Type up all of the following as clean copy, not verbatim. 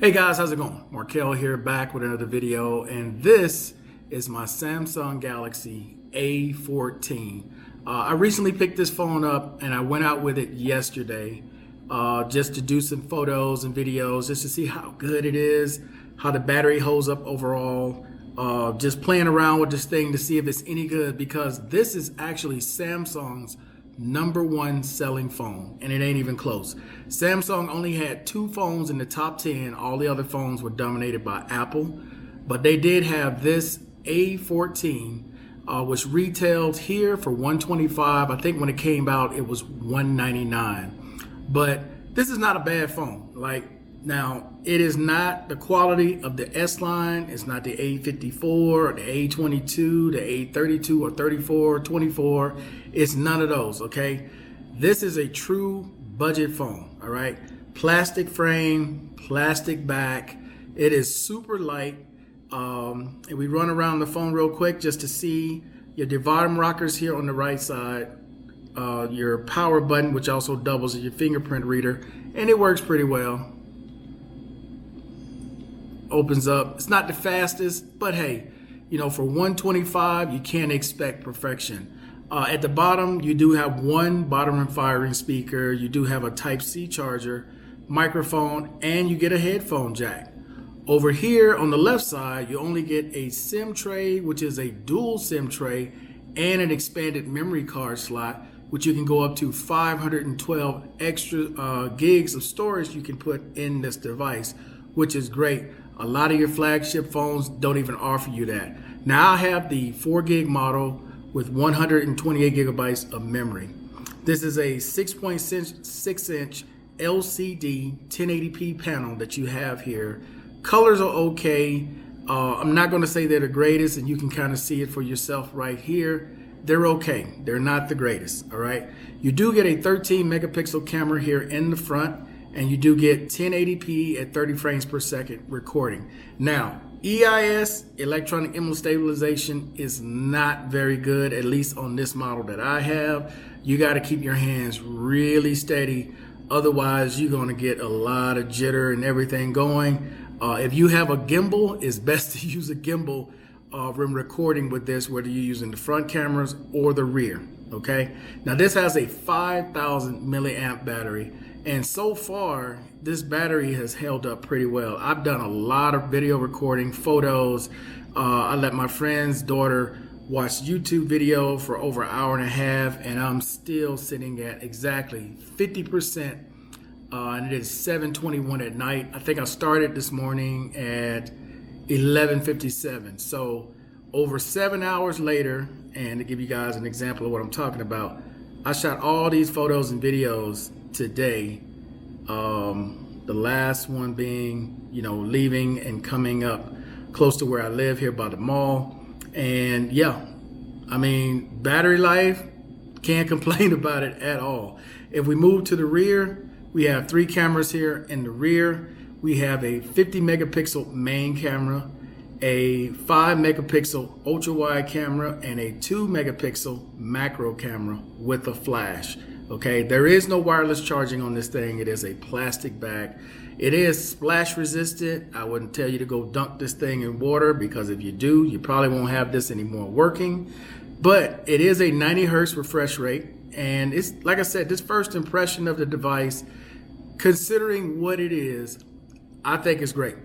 Hey guys, how's it going? Markel here, back with another video, and this is my Samsung Galaxy A14. I recently picked this phone up and I went out with it yesterday just to do some photos and videos, just to see how good it is, how the battery holds up overall, just playing around with this thing to see if it's any good, because this is actually Samsung's #1 selling phone, and it ain't even close. Samsung only had 2 phones in the top 10. All the other phones were dominated by Apple, but they did have this A14, which retailed here for $125. I think when it came out it was $199. But this is not a bad phone. Now, it is not the quality of the S line. It's not the A54 or the A22, the A32 or 34 or 24. It's none of those, okay? This is a true budget phone, all right? Plastic frame, plastic back. It is super light. And we run around the phone real quick just to see your bottom rockers here on the right side, your power button, which also doubles as your fingerprint reader, and it works pretty well. Opens up. It's not the fastest, but hey, you know, for $125 you can't expect perfection. At the bottom, you do have one bottom and firing speaker. You do have a Type-C charger, microphone, and you get a headphone jack. Over here on the left side, you only get a SIM tray, which is a dual SIM tray, and an expanded memory card slot, which you can go up to 512 extra gigs of storage you can put in this device, which is great. A lot of your flagship phones don't even offer you that. Now I have the 4 gig model with 128 gigabytes of memory. This is a 6.6 inch LCD 1080p panel that you have here. Colors are okay. I'm not going to say they're the greatest, and you can kind of see it for yourself right here. They're okay. They're not the greatest, all right? You do get a 13 megapixel camera here in the front, and you do get 1080p at 30 frames per second recording. Now, EIS, electronic image stabilization, is not very good, at least on this model that I have. You got to keep your hands really steady, otherwise you're going to get a lot of jitter and everything going. If you have a gimbal, it's best to use a gimbal when recording with this, whether you're using the front cameras or the rear, okay? Now this has a 5,000 milliamp battery, and so far this battery has held up pretty well. I've done a lot of video recording, photos. I let my friend's daughter watch YouTube video for over an hour and a half, and I'm still sitting at exactly 50%. And it is 7:21 at night. I think I started this morning at 11:57. So over 7 hours later, and to give you guys an example of what I'm talking about, I shot all these photos and videos today. The last one being, you know, leaving and coming up close to where I live here by the mall. And yeah, I mean, battery life, can't complain about it at all. If we move to the rear, we have 3 cameras here in the rear. We have a 50 megapixel main camera, a 5 megapixel ultra wide camera, and a 2 megapixel macro camera with a flash. Okay, there is no wireless charging on this thing. It is a plastic bag. It is splash resistant. I wouldn't tell you to go dunk this thing in water, because if you do, you probably won't have this anymore working. But it is a 90 hertz refresh rate. And it's, like I said, this first impression of the device, considering what it is, I think it's great.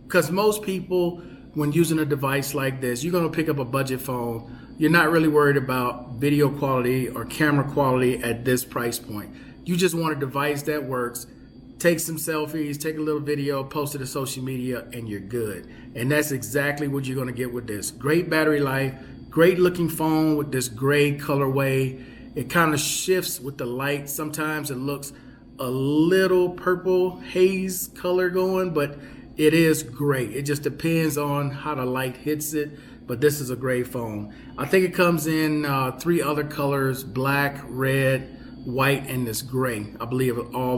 Because most people, when using a device like this, you're going to pick up a budget phone. You're not really worried about video quality or camera quality at this price point. You just want a device that works. Take some selfies, take a little video, post it to social media, and you're good. And that's exactly what you're going to get with this. Great battery life, great looking phone with this gray colorway. It kind of shifts with the light. Sometimes it looks a little purple haze color going, but it is great. It just depends on how the light hits it, but this is a great phone. I think it comes in 3 other colors: black, red, white, and this gray. I believe all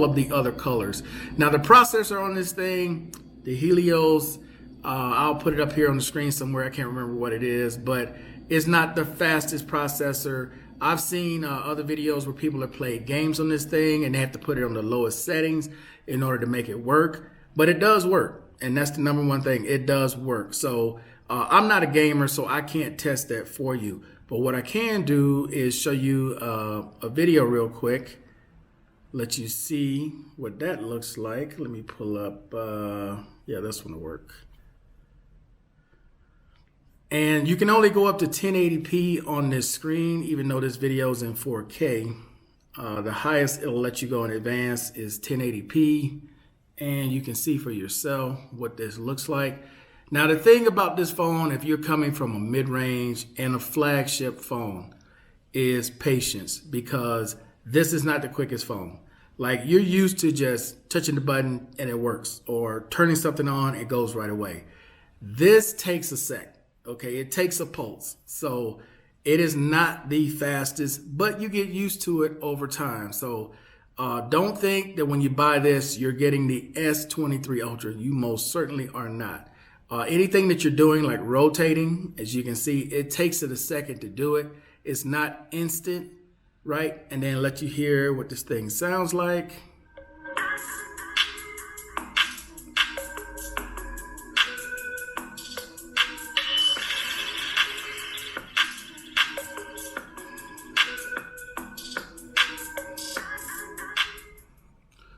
of the other colors. Now the processor on this thing, the Helios, I'll put it up here on the screen somewhere. I can't remember what it is, but it's not the fastest processor. I've seen other videos where people have played games on this thing and they have to put it on the lowest settings in order to make it work. but it does work. And that's the number one thing. It does work. So I'm not a gamer, so I can't test that for you. But what I can do is show you a video real quick. Let you see what that looks like. Let me pull up. Yeah, this one will work. And you can only go up to 1080p on this screen, even though this video is in 4K. The highest it'll let you go in advance is 1080p. And you can see for yourself what this looks like. Now, the thing about this phone, if you're coming from a mid-range and a flagship phone, is patience, because this is not the quickest phone. Like, you're used to just touching the button and it works, or turning something on, it goes right away. This takes a sec, okay? It takes a pulse. So it is not the fastest, but you get used to it over time. So don't think that when you buy this, you're getting the S23 Ultra. You most certainly are not. Anything that you're doing, like rotating, as you can see, it takes it a second to do it. It's not instant, right? And then let you hear what this thing sounds like.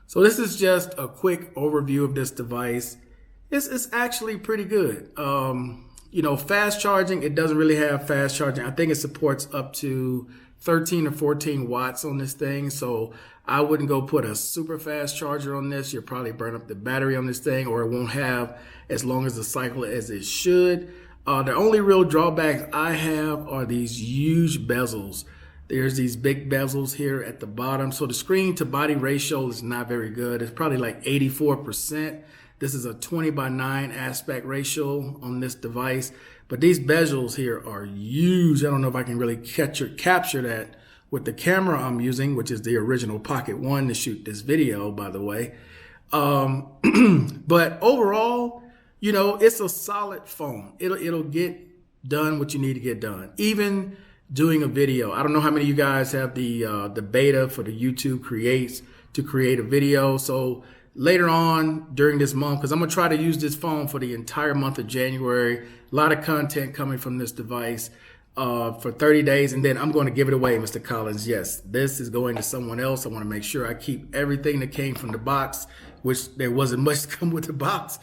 So this is just a quick overview of this device. It's actually pretty good. You know, fast charging, it doesn't really have fast charging. I think it supports up to 13 or 14 watts on this thing. So I wouldn't go put a super fast charger on this. You'll probably burn up the battery on this thing, or it won't have as long as a cycle as it should. The only real drawbacks I have are these huge bezels. There's these big bezels here at the bottom. So the screen to body ratio is not very good. It's probably like 84%. This is a 20:9 aspect ratio on this device. But these bezels here are huge. I don't know if I can really capture that with the camera I'm using, which is the original Pocket One to shoot this video, by the way. But overall, you know, it's a solid phone. It'll get done what you need to get done. Even doing a video. I don't know how many of you guys have the beta for the YouTube Creates to create a video. So later on during this month, because I'm going to try to use this phone for the entire month of January, a lot of content coming from this device for 30 days. And then I'm going to give it away, Mr. Collins. Yes, this is going to someone else. I want to make sure I keep everything that came from the box, which there wasn't much to come with the box.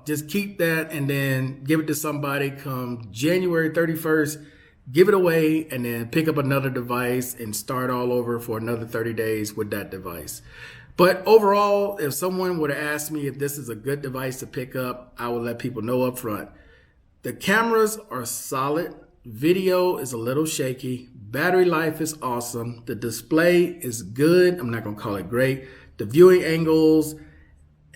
Just keep that and then give it to somebody come January 31st. Give it away and then pick up another device and start all over for another 30 days with that device. But overall, if someone would have asked me if this is a good device to pick up, I would let people know up front. The cameras are solid. Video is a little shaky. Battery life is awesome. The display is good. I'm not going to call it great. The viewing angles,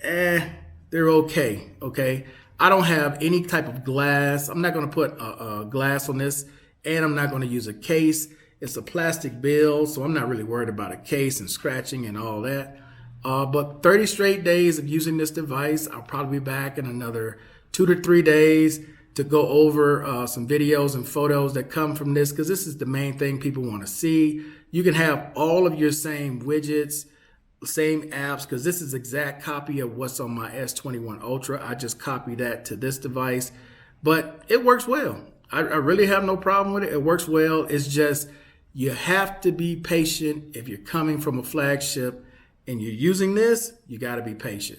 they're okay. Okay. I don't have any type of glass. I'm not going to put a glass on this. And I'm not going to use a case. It's a plastic build, so I'm not really worried about a case and scratching and all that. But 30 straight days of using this device. I'll probably be back in another 2 to 3 days to go over some videos and photos that come from this, because this is the main thing people want to see. You can have all of your same widgets, same apps, because this is exact copy of what's on my S21 Ultra. I just copied that to this device, but it works well. I really have no problem with it. It works well. It's just you have to be patient. If you're coming from a flagship and you're using this, you got to be patient.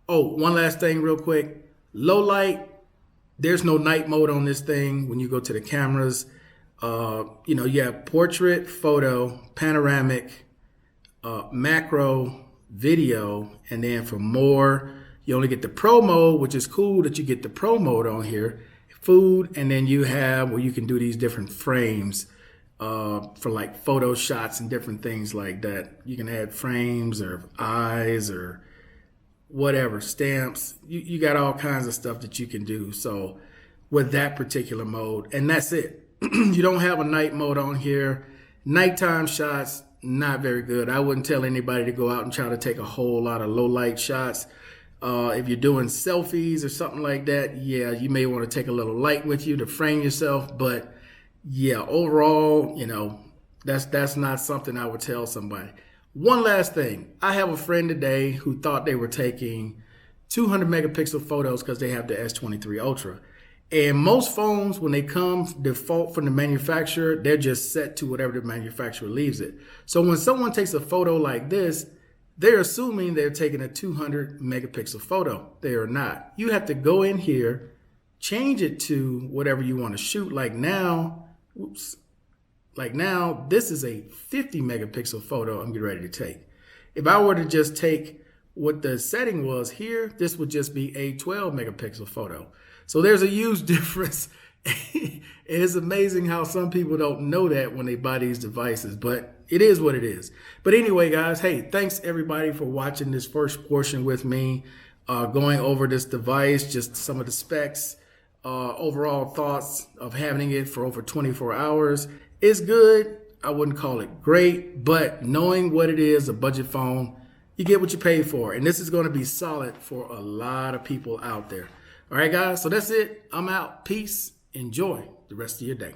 Oh, one last thing real quick. Low light, there's no night mode on this thing when you go to the cameras. You know, you have portrait, photo, panoramic, macro, video, and then for more, you only get the pro mode, which is cool that you get the pro mode on here. Food, and then you have where you can do these different frames for like photo shots and different things like that. You can add frames or eyes or whatever, stamps. You got all kinds of stuff that you can do. So with that particular mode, and that's it. You don't have a night mode on here. Nighttime shots, not very good. I wouldn't tell anybody to go out and try to take a whole lot of low light shots. If you're doing selfies or something like that, yeah, you may want to take a little light with you to frame yourself. But yeah, overall, you know, that's not something I would tell somebody. One last thing. I have a friend today who thought they were taking 200 megapixel photos because they have the S23 Ultra. And most phones, when they come default from the manufacturer, they're just set to whatever the manufacturer leaves it. So when someone takes a photo like this, they're assuming they're taking a 200 megapixel photo. They are not. You have to go in here, change it to whatever you want to shoot. Like now, this is a 50 megapixel photo I'm getting ready to take. If I were to just take what the setting was here, this would just be a 12 megapixel photo. So there's a huge difference. It's amazing how some people don't know that when they buy these devices, but it is what it is. But anyway, guys, hey, thanks everybody for watching this first portion with me, going over this device, just some of the specs, overall thoughts of having it for over 24 hours. It's good. I wouldn't call it great, but knowing what it is, a budget phone, you get what you pay for. And this is going to be solid for a lot of people out there. All right, guys, so that's it. I'm out. Peace. Enjoy the rest of your day.